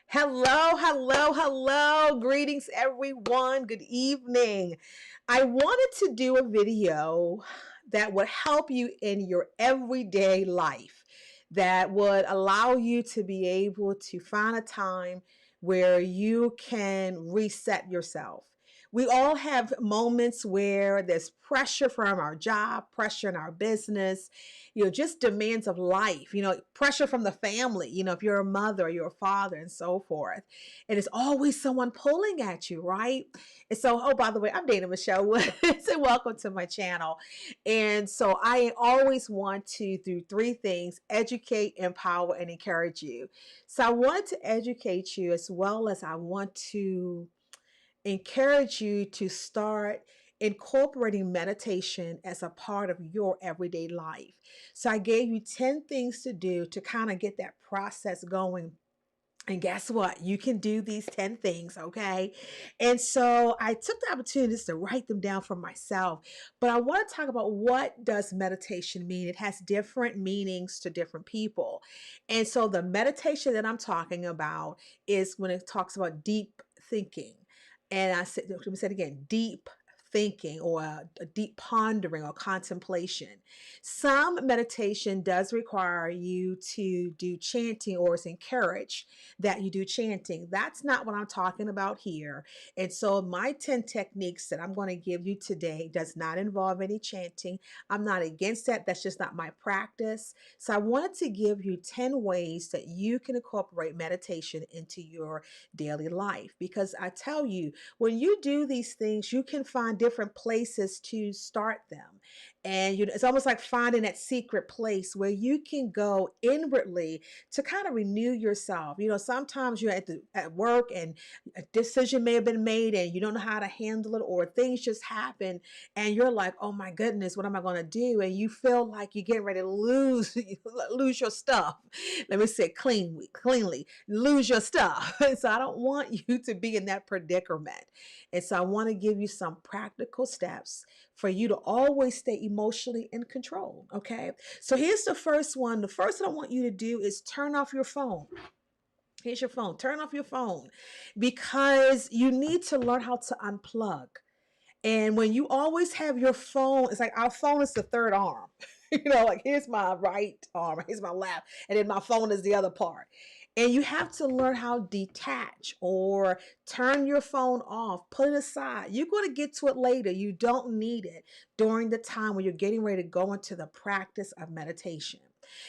Hello, hello, hello. Greetings, everyone. Good evening. I wanted to do a video that would help you in your everyday life, that would allow you to be able to find a time where you can reset yourself. We all have moments where there's pressure from our job, pressure in our business, just demands of life, pressure from the family, if you're a mother, you're a father, and so forth. And it's always someone pulling at you, right? And so, oh, by the way, I'm Dana Michelle Woods, and welcome to my channel. And so I always want to do three things: educate, empower, and encourage you. So I wanted to educate you as well as I want to encourage you to start incorporating meditation as a part of your everyday life. So I gave you 10 things to do to kind of get that process going. And guess what? You can do these 10 things, okay? And so I took the opportunity to write them down for myself. But I want to talk about, what does meditation mean? It has different meanings to different people. And so the meditation that I'm talking about is when it talks about deep thinking. And let me say it again, deep thinking, or a deep pondering or contemplation. Some meditation does require you to do chanting, or is encouraged that you do chanting. That's not what I'm talking about here. And so my 10 techniques that I'm going to give you today does not involve any chanting. I'm not against that. That's just not my practice. So I wanted to give you 10 ways that you can incorporate meditation into your daily life. Because I tell you, when you do these things, you can find different places to start them. And it's almost like finding that secret place where you can go inwardly to kind of renew yourself. Sometimes you're at work and a decision may have been made and you don't know how to handle it, or things just happen and you're like, oh my goodness, what am I going to do? And you feel like you're getting ready to lose your stuff. Let me say it cleanly, lose your stuff. And so I don't want you to be in that predicament. And so I want to give you some practical steps for you to always stay emotionally in control. Okay. So here's the first one. The first thing I want you to do is turn off your phone. Here's your phone. Turn off your phone, because you need to learn how to unplug. And when you always have your phone, it's like our phone is the third arm. Like, here's my right arm, here's my left, and then my phone is the other part. And you have to learn how to detach or turn your phone off, put it aside. You're going to get to it later. You don't need it during the time when you're getting ready to go into the practice of meditation.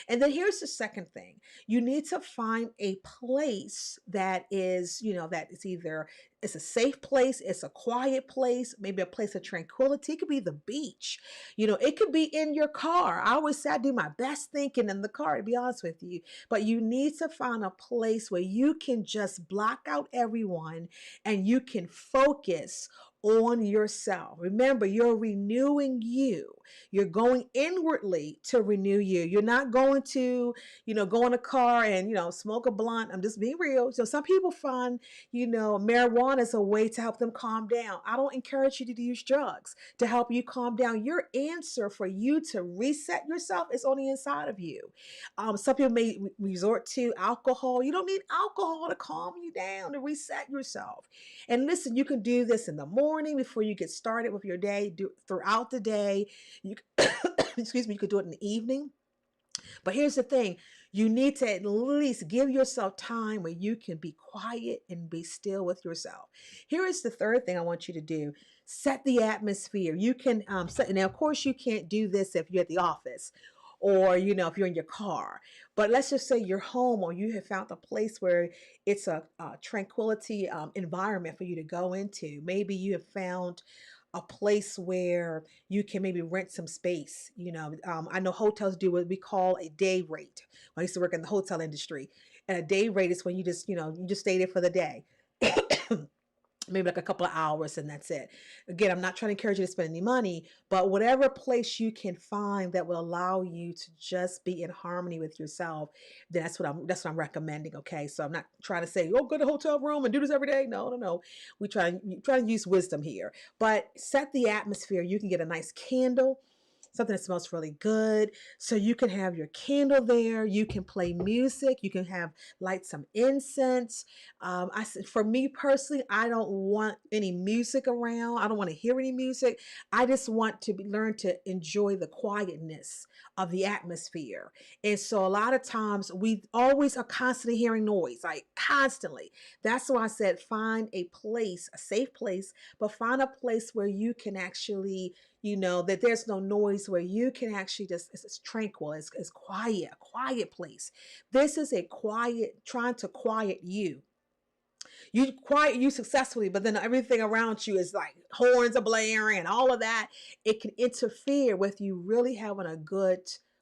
And then here's the second thing. You need to find a place that is, that is either, it's a safe place, it's a quiet place, maybe a place of tranquility. It could be the beach. It could be in your car. I always say I do my best thinking in the car, to be honest with you. But you need to find a place where you can just block out everyone and you can focus on yourself. Remember, you're renewing you. You're going inwardly to renew you. You're not going to, go in a car and, smoke a blunt. I'm just being real. So some people find, marijuana is a way to help them calm down. I don't encourage you to use drugs to help you calm down. Your answer for you to reset yourself is on the inside of you. Some people may resort to alcohol. You don't need alcohol to calm you down, to reset yourself. And listen, you can do this in the morning before you get started with your day, do throughout the day. You excuse me, you could do it in the evening. But here's the thing. You need to at least give yourself time where you can be quiet and be still with yourself. Here is the third thing I want you to do. Set the atmosphere. You can set, now of course you can't do this if you're at the office, or if you're in your car. But let's just say you're home, or you have found a place where it's a tranquility environment for you to go into. Maybe you have found a place where you can maybe rent some space. I know hotels do what we call a day rate. I used to work in the hotel industry, and a day rate is when you just stay there for the day. Maybe like a couple of hours and that's it. Again, I'm not trying to encourage you to spend any money, but whatever place you can find that will allow you to just be in harmony with yourself, that's what I'm recommending. Okay. So I'm not trying to say, oh, go to a hotel room and do this every day. No, no, no. We try to use wisdom here, but set the atmosphere. You can get a nice candle, something that smells really good. So you can have your candle there. You can play music. You can have light some incense. For me personally, I don't want any music around. I don't want to hear any music. I just want to learn to enjoy the quietness of the atmosphere. And so a lot of times we always are constantly hearing noise, like constantly. That's why I said find a place, a safe place, but find a place where you can actually, that there's no noise, where you can actually just, it's tranquil, it's quiet, a quiet place. This is a quiet, trying to quiet you. You quiet you successfully, but then everything around you is like horns are blaring and all of that. It can interfere with you really having a good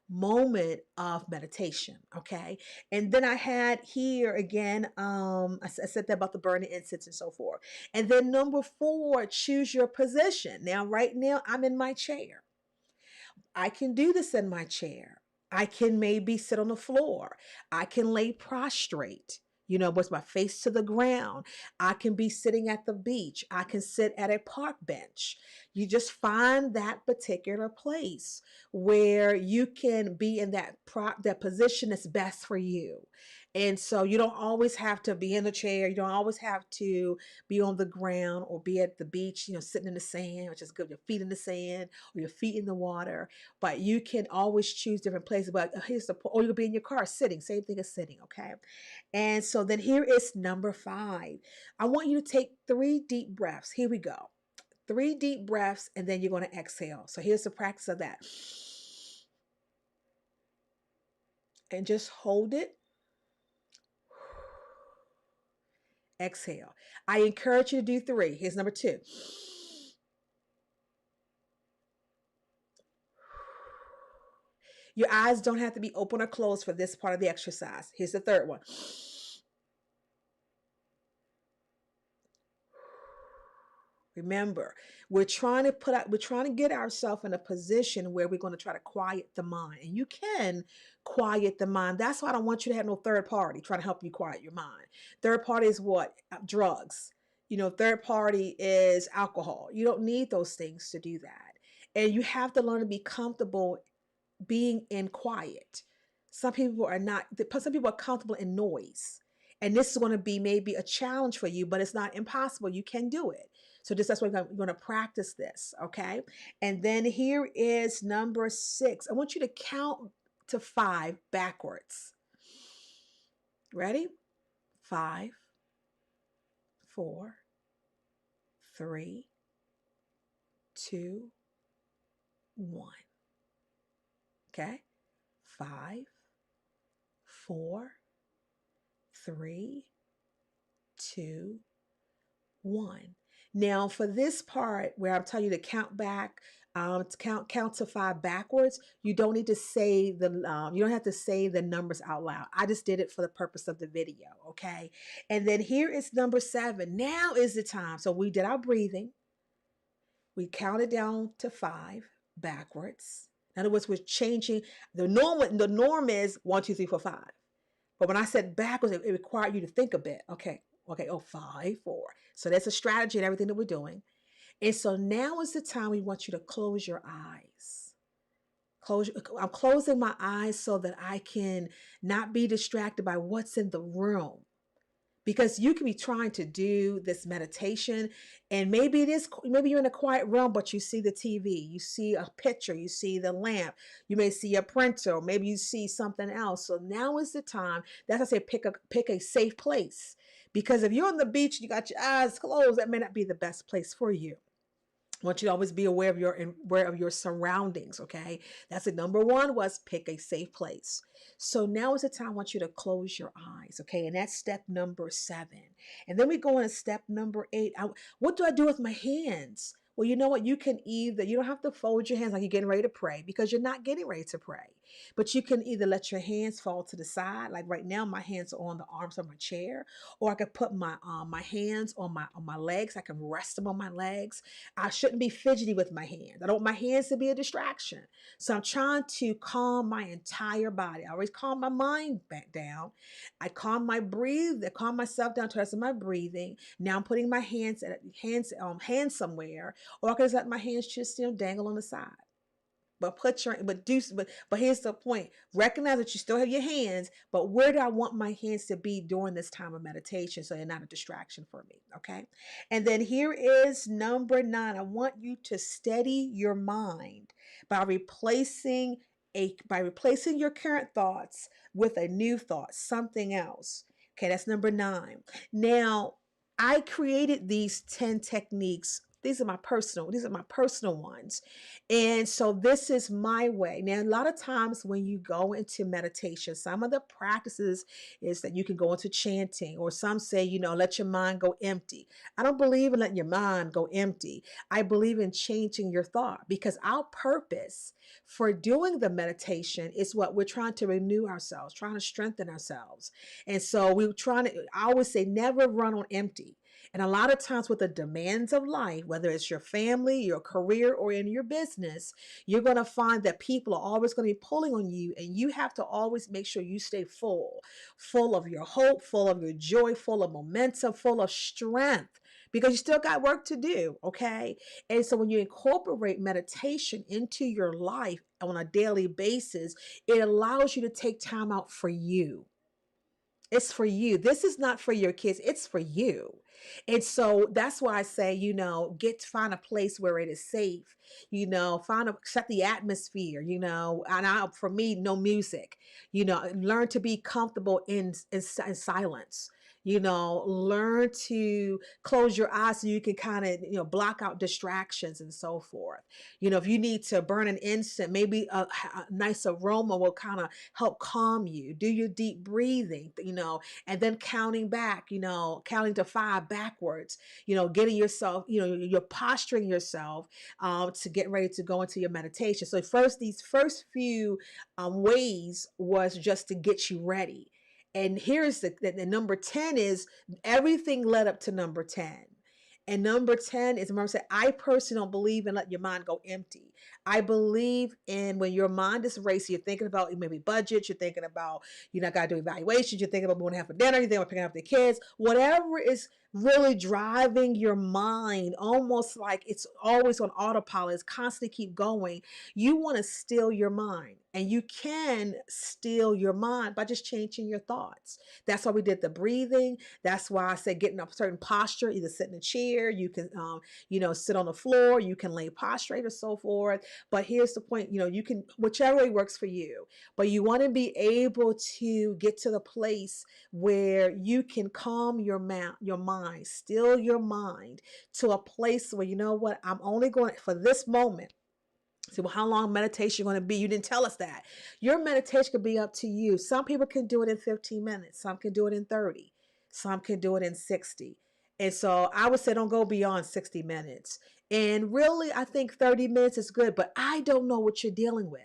moment of meditation. Okay. And then I had here again, I said that about the burning incense and so forth. And then number 4, choose your position. Now, right now, I'm in my chair. I can do this in my chair. I can maybe sit on the floor. I can lay prostrate, with my face to the ground. I can be sitting at the beach. I can sit at a park bench. You just find that particular place where you can be in that position that's best for you. And so you don't always have to be in the chair. You don't always have to be on the ground or be at the beach, sitting in the sand, which is good. Your feet in the sand or your feet in the water. But you can always choose different places. But here's the point. Or you could be in your car sitting. Same thing as sitting, okay? And so then here is number 5. I want you to take 3 deep breaths. Here we go. 3 deep breaths, and then you're going to exhale. So here's the practice of that. And just hold it. Exhale. I encourage you to do 3. Here's number 2. Your eyes don't have to be open or closed for this part of the exercise. Here's the 3rd one. Remember, we're trying to get ourselves in a position where we're going to try to quiet the mind. And you can quiet the mind. That's why I don't want you to have no third party trying to help you quiet your mind. Third party is what? Drugs. Third party is alcohol. You don't need those things to do that. And you have to learn to be comfortable being in quiet. Some people are not, some people are comfortable in noise. And this is going to be maybe a challenge for you, but it's not impossible. You can do it. So that's why we're going to practice this, okay? And then here is number 6. I want you to count to 5 backwards. Ready? 5, 4, 3, 2, 1. Okay? 5, 4, 3, 2, 1. Now, for this part where I'm telling you to count back, to count to 5 backwards, you don't need to say you don't have to say the numbers out loud. I just did it for the purpose of the video, okay? And then here is number 7. Now is the time. So we did our breathing. We counted down to 5 backwards. In other words, we're changing the norm. The norm is 1, 2, 3, 4, 5. But when I said backwards, it required you to think a bit. Okay. Oh, 5, 4. So that's a strategy and everything that we're doing. And so now is the time we want you to close your eyes. I'm closing my eyes so that I can not be distracted by what's in the room. Because you can be trying to do this meditation and maybe you're in a quiet room, but you see the TV, you see a picture, you see the lamp, you may see a printer, or maybe you see something else. So now is the time. That's why I say pick a safe place. Because if you're on the beach, you got your eyes closed, that may not be the best place for you. I want you to always be aware of your surroundings, okay? That's the number 1 was pick a safe place. So now is the time I want you to close your eyes, okay? And that's step number 7. And then we go into step number 8. What do I do with my hands? Well, you know what? You don't have to fold your hands like you're getting ready to pray, because you're not getting ready to pray. But you can either let your hands fall to the side. Like right now, my hands are on the arms of my chair, or I could put my hands on my legs. I can rest them on my legs. I shouldn't be fidgety with my hands. I don't want my hands to be a distraction. So I'm trying to calm my entire body. I always calm my mind back down. I calm myself down to the rest of my breathing. Now I'm putting my hands somewhere, or I can just let my hands just dangle on the side. But here's the point. Recognize that you still have your hands, but where do I want my hands to be during this time of meditation so they're not a distraction for me? Okay. And then here is number 9. I want you to steady your mind by replacing your current thoughts with a new thought, something else. Okay, that's number 9. Now, I created these 10 techniques. These are my personal ones. And so this is my way. Now, a lot of times when you go into meditation, some of the practices is that you can go into chanting, or some say, let your mind go empty. I don't believe in letting your mind go empty. I believe in changing your thought, because our purpose for doing the meditation is what we're trying to renew ourselves, trying to strengthen ourselves. And so I always say, never run on empty. And a lot of times with the demands of life, whether it's your family, your career, or in your business, you're going to find that people are always going to be pulling on you, and you have to always make sure you stay full of your hope, full of your joy, full of momentum, full of strength, because you still got work to do. Okay. And so when you incorporate meditation into your life on a daily basis, it allows you to take time out for you. It's for you. This is not for your kids. It's for you. And so that's why I say, find a place where it is safe, set the atmosphere, for me, no music, learn to be comfortable in silence. Learn to close your eyes so you can kind of, block out distractions and so forth. If you need to burn an incense, maybe a nice aroma will kind of help calm you. Do your deep breathing, and then counting back, counting to 5 backwards, getting yourself, you're posturing yourself to get ready to go into your meditation. So these first few ways was just to get you ready. And here's the number 10 is everything led up to number 10. And number 10 is, remember, I said, I personally don't believe in let your mind go empty. I believe in when your mind is racing, you're thinking about maybe budget, you're thinking about, got to do evaluations, you're thinking about going to have for dinner, you're thinking about picking up the kids, whatever is really driving your mind, almost like it's always on autopilot, it's constantly keep going. You want to still your mind, and you can still your mind by just changing your thoughts. That's why we did the breathing. That's why I said getting up a certain posture, either sit in a chair, you can, sit on the floor, you can lay prostrate or so forth. But here's the point, you can, whichever way works for you, but you want to be able to get to the place where you can calm your mind, still your mind to a place where, what, I'm only going for this moment. See, well, how long meditation going to be? You didn't tell us that. Your meditation could be up to you. Some people can do it in 15 minutes. Some can do it in 30. Some can do it in 60. And so I would say don't go beyond 60 minutes. And really, I think 30 minutes is good, but I don't know what you're dealing with.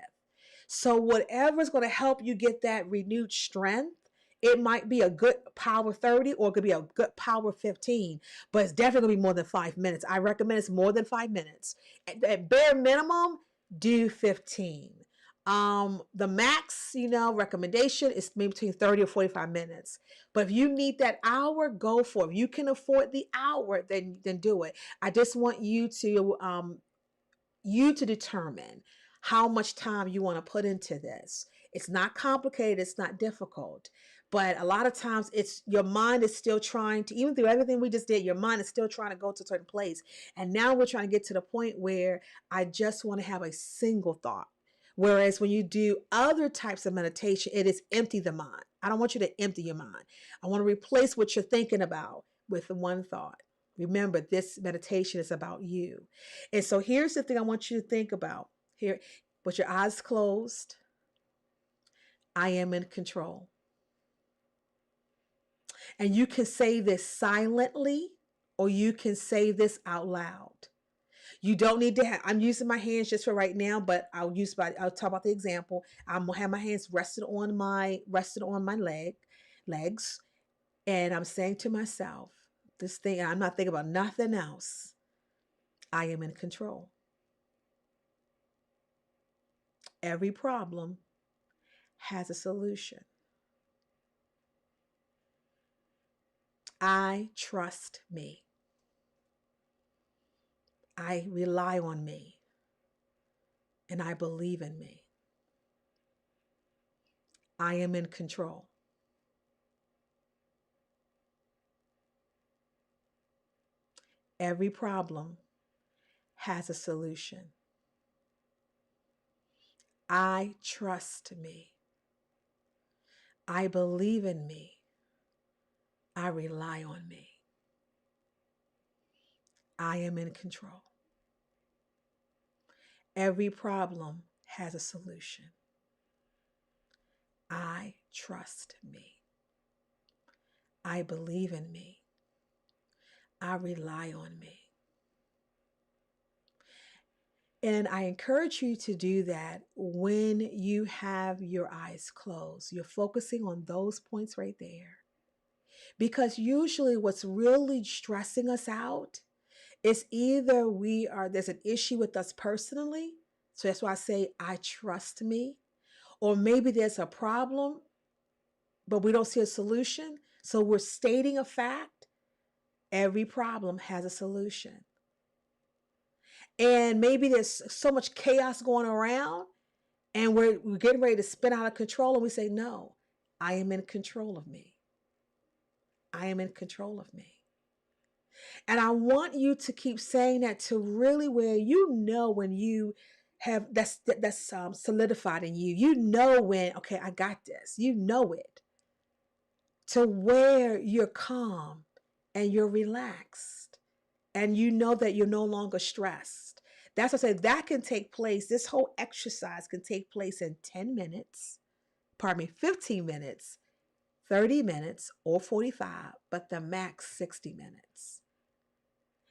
So whatever is going to help you get that renewed strength, it might be a good power 30 or it could be a good power 15, but it's definitely going to be more than 5 minutes. I recommend it's more than 5 minutes. At bare minimum, do 15. The max, recommendation is maybe between 30 or 45 minutes. But if you need that hour, go for it. If you can afford the hour, then do it. I just want you to determine how much time you want to put into this. It's not complicated, it's not difficult. But a lot of times it's your mind is still trying to, even through everything we just did, your mind is still trying to go to a certain place. And now we're trying to get to the point where I just want to have a single thought. Whereas when you do other types of meditation, it is empty the mind. I don't want you to empty your mind. I want to replace what you're thinking about with one thought. Remember, this meditation is about you. And so here's the thing I want you to think about. Here, with your eyes closed, I am in control. And you can say this silently, or you can say this out loud. You don't need to have, I'm using my hands just for right now, but I'll talk about the example. I'm gonna have my hands rested on my legs. And I'm saying to myself, this thing, I'm not thinking about nothing else. I am in control. Every problem has a solution. I trust me. I rely on me. and I believe in me. I am in control. Every problem has a solution. I trust me. I believe in me. I rely on me. I am in control. Every problem has a solution. I trust me. I believe in me. I rely on me. And I encourage you to do that when you have your eyes closed. You're focusing on those points right there. Because usually what's really stressing us out is either there's an issue with us personally. So that's why I say, I trust me. Or maybe there's a problem, but we don't see a solution. So we're stating a fact. Every problem has a solution. And maybe there's so much chaos going around and we're getting ready to spin out of control. And we say, no, I am in control of me. I am in control of me. And I want you to keep saying that to really where when you have that's solidified in you. You know when, okay, I got this. You know it. To where you're calm and you're relaxed and you know that you're no longer stressed. That's what I say that can take place. This whole exercise can take place in 10 minutes, 15 minutes, 30 minutes, or 45, but the max 60 minutes.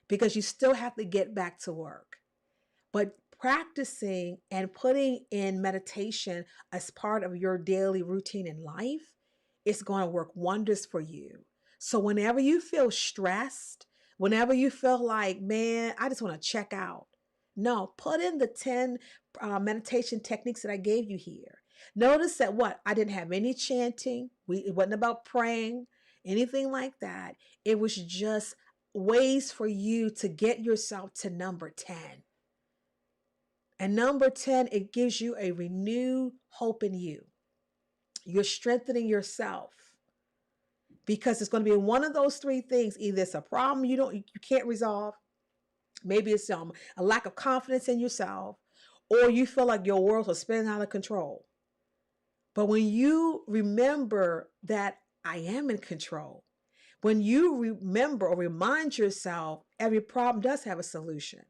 Because you still have to get back to work. But practicing and putting in meditation as part of your daily routine in life is going to work wonders for you. So whenever you feel stressed, whenever you feel like, man, I just want to check out. No, put in the 10 meditation techniques that I gave you here. Notice that I didn't have any chanting. It wasn't about praying, anything like that. It was just ways for you to get yourself to number 10. And number 10, it gives you a renewed hope in you. You're strengthening yourself because it's going to be one of those three things. Either it's a problem you can't resolve. Maybe it's a lack of confidence in yourself, or you feel like your world is spinning out of control. But when you remember that I am in control, when you remember or remind yourself, every problem does have a solution.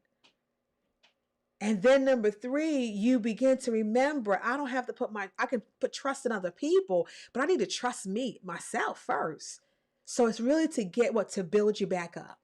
And then number 3, you begin to remember, I don't have to I can put trust in other people, but I need to trust myself first. So it's really to build you back up.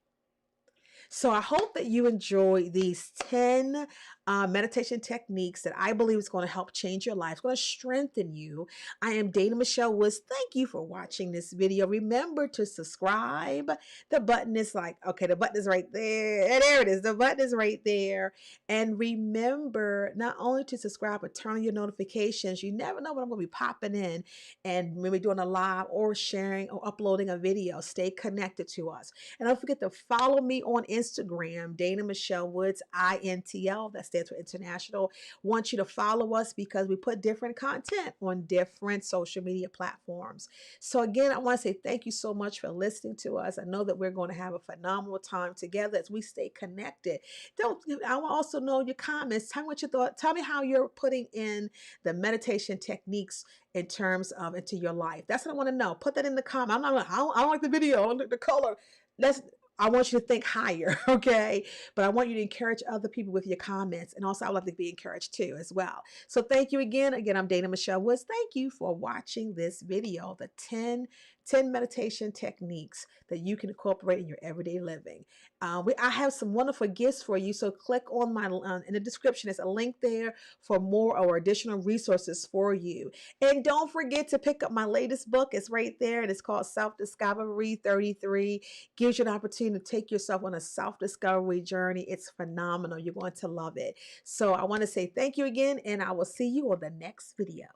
So I hope that you enjoy these 10 meditation techniques that I believe is going to help change your life. It's going to strengthen you. I am Dana Michelle Woods. Thank you for watching this video. Remember to subscribe. The button is the button is right there. And there it is. The button is right there. And remember not only to subscribe, but turn on your notifications. You never know when I'm going to be popping in and maybe doing a live or sharing or uploading a video. Stay connected to us. And don't forget to follow me on Instagram, Dana Michelle Woods, INTL. That stands for International. Want you to follow us because we put different content on different social media platforms. So again, I want to say thank you so much for listening to us. I know that we're going to have a phenomenal time together as we I want to also know your comments. Tell me what you thought. Tell me how you're putting in the meditation techniques into your life. That's what I want to know. Put that in the comment. I don't like the video. I don't like the color. I want you to think higher, okay? But I want you to encourage other people with your comments. And also, I would like to be encouraged too as well. So thank you again. Again, I'm Dana Michelle Woods. Thank you for watching this video, the 10 meditation techniques that you can incorporate in your everyday living. I have some wonderful gifts for you. So click on in the description. There's a link there for more or additional resources for you. And don't forget to pick up my latest book. It's right there. And it's called Self-Discovery 33. Gives you an opportunity to take yourself on a self-discovery journey. It's phenomenal. You're going to love it. So I want to say thank you again, and I will see you on the next video.